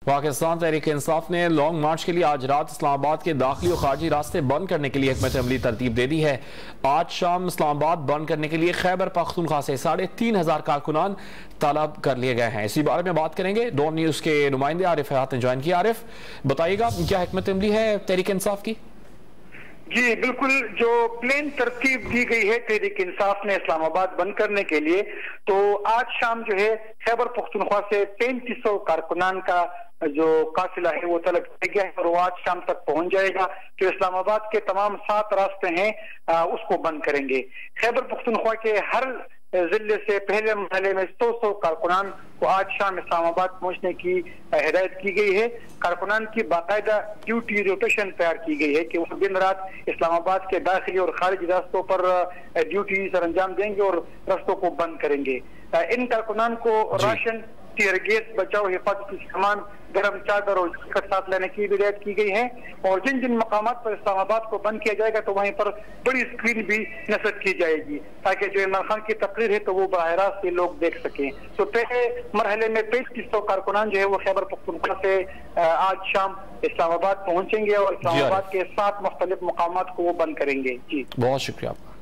पाकिस्तान तहरीक इंसाफ ने लॉन्ग मार्च के लिए आज रात इस्लामाबाद के दाखिली और खारजी रास्ते बंद करने के लिए हिकमत अमली तरतीब दे दी है। आज शाम इस्लामाबाद बंद करने के लिए खैबर पख्तूनख्वा से 3,500 कारकुनान तलब कर लिए गए हैं। इसी बारे में बात करेंगे। डॉन न्यूज़ के नुमाइंदे आरिफ हयात ने ज्वाइन किया। आरिफ, बताइएगा क्या हिकमत अमली है तहरीक इंसाफ की? जी बिल्कुल, जो प्लेन तरतीब दी गई है तहरीक इंसाफ ने इस्लामाबाद बंद करने के लिए, तो आज शाम जो है खैबर पख्तूनख्वा से 3,500 कारकुनान का जो काफिला है वो तलब किया गया है और वो आज शाम तक पहुंच जाएगा। जो इस्लामाबाद के तमाम 7 रास्ते हैं उसको बंद करेंगे। खैबर पख्तूनख्वा के हर जिले से पहले मरहले में 100 कारकुनान को आज शाम इस्लामाबाद पहुंचने की हिदायत की गई है। कारकुनान की बाकायदा ड्यूटी रोटेशन तैयार की गई है कि वो दिन रात इस्लामाबाद के दाखिली और खारिजी रास्तों पर ड्यूटी सर अंजाम देंगे और रास्तों को बंद करेंगे। इन कारकुनान को राशन, टीयर गैस, बचाव, हिफाजती सामान, गर्म चादर और जैकेट साथ लेने की हिदायत की गई है। और जिन जिन मकामात पर इस्लामाबाद को बंद किया जाएगा तो वहीं पर बड़ी स्क्रीन भी नस्ब की जाएगी ताकि जो इमरान खान की तकरीर है तो वो बराह रास्त से लोग देख सकें। तो पहले मरहले में 3,500 कारकुनान जो है वो खैबर पख्तूनख्वा से आज शाम इस्लामाबाद पहुंचेंगे और इस्लामाबाद के 7 मुख्तलिफ मकामात को वो बंद करेंगे। जी, बहुत शुक्रिया आपका।